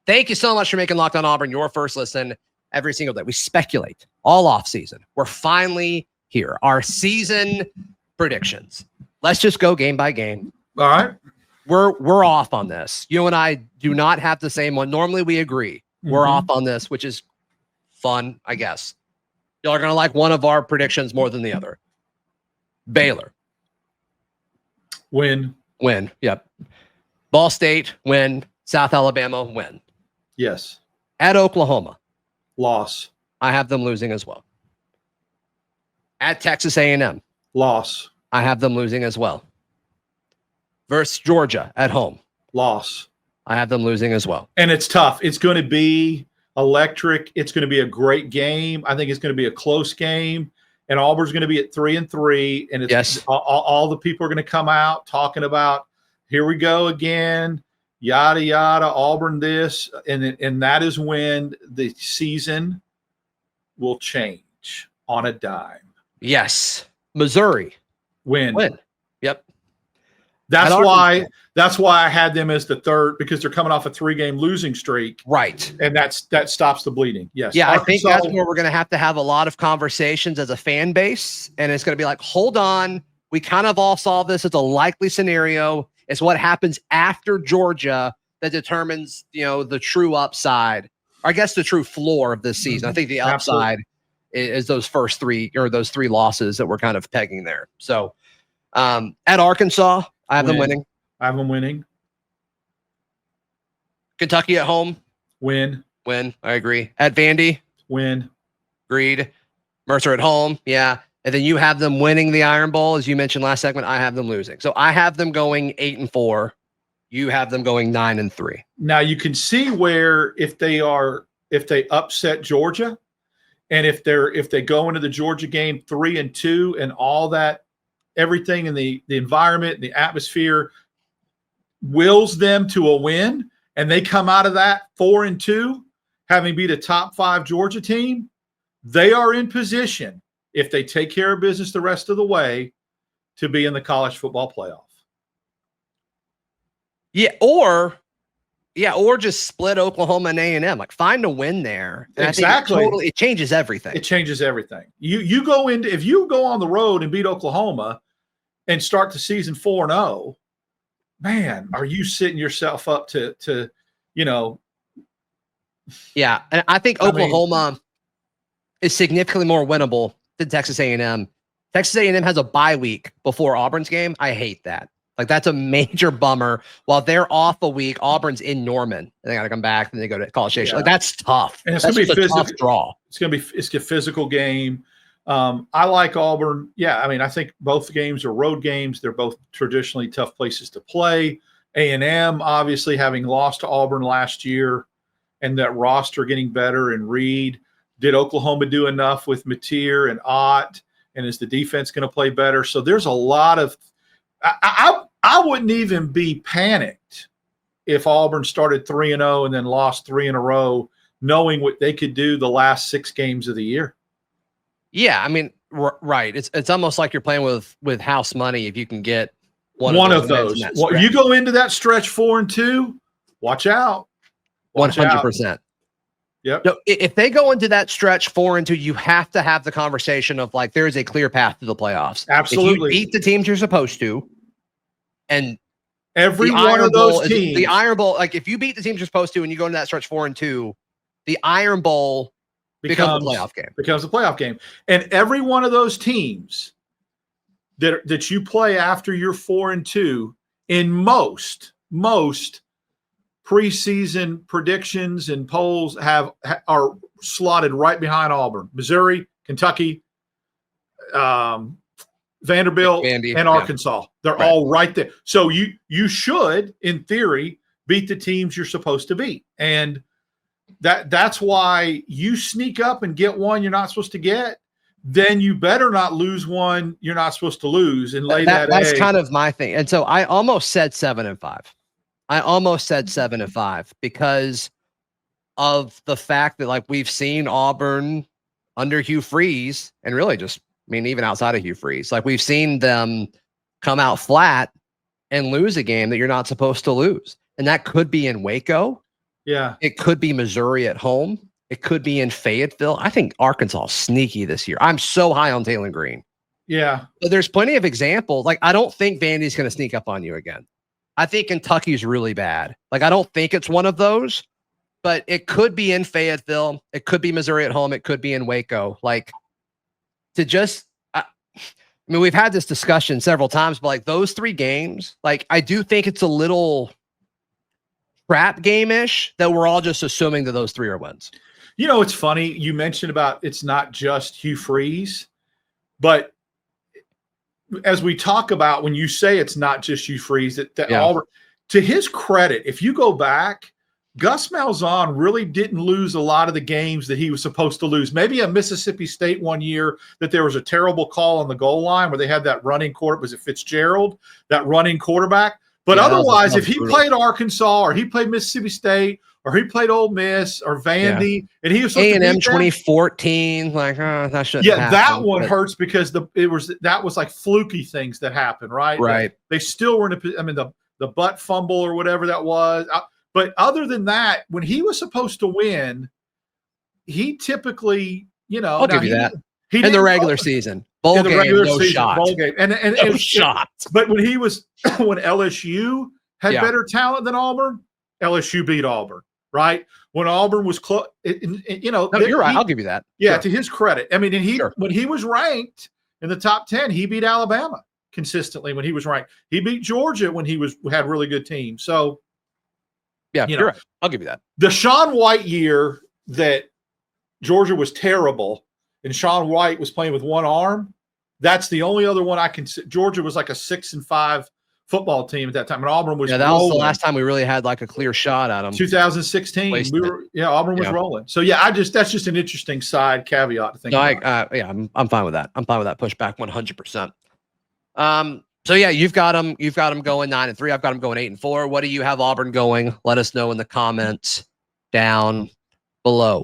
Thank you so much for making Locked On Auburn your first listen every single day. We speculate all off season. We're finally here. Our season predictions. Let's just go game by game. All right. We're off on this. You and I do not have the same one. Normally we agree. We're off on this, which is fun, I guess. Y'all are going to like one of our predictions more than the other. Baylor. Win. Yep. Ball State, win. South Alabama, win. Yes. At Oklahoma. Loss. I have them losing as well. At Texas A&M. Loss. I have them losing as well. Versus Georgia at home. Loss. I have them losing as well. And it's tough. It's going to be electric. It's going to be a great game. I think it's going to be a close game. And Auburn's going to be at 3-3. And it's all the people are going to come out talking about, here we go again, yada, yada, Auburn this. And that is when the season will change on a dime. Yes. Missouri. Win. Yep. That's why I had them as the third, because they're coming off a 3-game losing streak. Right. And that stops the bleeding. Yes. Yeah, Arkansas, I think that's where we're going to have a lot of conversations as a fan base. And it's going to be like, hold on. We kind of all saw this as a likely scenario. It's what happens after Georgia that determines, the true upside, or I guess the true floor of this season. I think the upside is those first three, or those 3 losses that we're kind of pegging there. So at Arkansas, I have them winning. I have them winning. Kentucky at home. Win. I agree. At Vandy. Win. Agreed. Mercer at home. Yeah. And then you have them winning the Iron Bowl. As you mentioned last segment, I have them losing. So I have them going 8-4. You have them going 9-3. Now you can see where if they upset Georgia, and if they go into the Georgia game 3-2 and all that, everything in the environment, the atmosphere wills them to a win, and they come out of that 4-2, having beat a top 5 Georgia team, they are in position, if they take care of business the rest of the way, to be in the college football playoff. Or just split Oklahoma and A&M. Like, find a win there. And exactly. It changes everything. It changes everything. You go into, if you go on the road and beat Oklahoma and start the season 4-0, man, are you setting yourself up to Yeah, and I think Oklahoma is significantly more winnable than Texas A&M. Texas A&M has a bye week before Auburn's game. I hate that. Like, that's a major bummer. While they're off a week, Auburn's in Norman, and they got to come back, and they go to College Station. Like, that's tough. And it's going to be a tough draw. It's a physical game. I like Auburn. Yeah, I mean, I think both games are road games. They're both traditionally tough places to play. A&M, obviously, having lost to Auburn last year, and that roster getting better, and Reed. Did Oklahoma do enough with Mateer and Ott? And is the defense going to play better? So there's a lot of I wouldn't even be panicked if Auburn started 3-0 and then lost 3 in a row, knowing what they could do the last 6 games of the year. Yeah, I mean, right. It's almost like you're playing with house money if you can get one of those. Well, you go into that stretch 4-2, watch out. 100%. Yep. No, if they go into that stretch 4-2, you have to have the conversation of, like, there is a clear path to the playoffs. Absolutely. If you beat the teams you're supposed to, and every one of those teams, the Iron Bowl, like, if you beat the teams you're supposed to and you go into that stretch 4-2, the Iron Bowl becomes a playoff game. Becomes a playoff game. And every one of those teams that you play after you're 4-2, in most preseason predictions and polls are slotted right behind Auburn, Missouri, Kentucky, Vanderbilt, and Arkansas. They're all right there. So you should, in theory, beat the teams you're supposed to beat. And that's why you sneak up and get one you're not supposed to get. Then you better not lose one you're not supposed to lose and lay that egg. That's kind of my thing. And so I almost said 7-5. I almost said 7-5 because of the fact that, like, we've seen Auburn under Hugh Freeze, and really just, I mean, even outside of Hugh Freeze, like, we've seen them come out flat and lose a game that you're not supposed to lose. And that could be in Waco. Yeah. It could be Missouri at home. It could be in Fayetteville. I think Arkansas is sneaky this year. I'm so high on Taylor Green. Yeah. But there's plenty of examples. Like, I don't think Vandy's going to sneak up on you again. I think Kentucky's really bad. Like, I don't think it's one of those, but it could be in Fayetteville. It could be Missouri at home. It could be in Waco. Like, to just, I mean, we've had this discussion several times, but like those 3 games, like, I do think it's a little trap game-ish that we're all just assuming that those 3 are wins. You know, it's funny. You mentioned about it's not just Hugh Freeze, but as we talk about, when you say it's not just Hugh Freeze, that Auburn, to his credit, if you go back, Gus Malzahn really didn't lose a lot of the games that he was supposed to lose. Maybe at Mississippi State one year that there was a terrible call on the goal line where they had that running quarterback. Was it Fitzgerald, that running quarterback? But otherwise, if he played Arkansas or he played Mississippi State or he played Ole Miss or Vandy, and he was A&M 2014, like that shouldn't. Yeah, that one hurts because that was like fluky things that happened, right? Right. They still were in a. I mean, the butt fumble or whatever that was. But other than that, when he was supposed to win, he typally, I'll give you that. He in the regular season. Bowl game, no shot. Bowl game. And no shot. But when LSU had better talent than Auburn, LSU beat Auburn, right? When Auburn was close, no, you're right. I'll give you that. Yeah, sure. To his credit. I mean, and when he was ranked in the top 10, he beat Alabama consistently when he was ranked. He beat Georgia when he had really good teams. So, yeah, you're right. I'll give you that. The Shaun White year that Georgia was terrible and Shaun White was playing with one arm, that's the only other one I can see. Georgia was like a 6-5 football team at that time, and Auburn was that rolling. was the last time we really had like a clear shot at them. 2016, Auburn was rolling. So that's just an interesting side caveat to think about. I'm fine with that. I'm fine with that pushback 100%. So yeah, you've got them going 9-3. I've got them going 8-4. What do you have Auburn going? Let us know in the comments down below.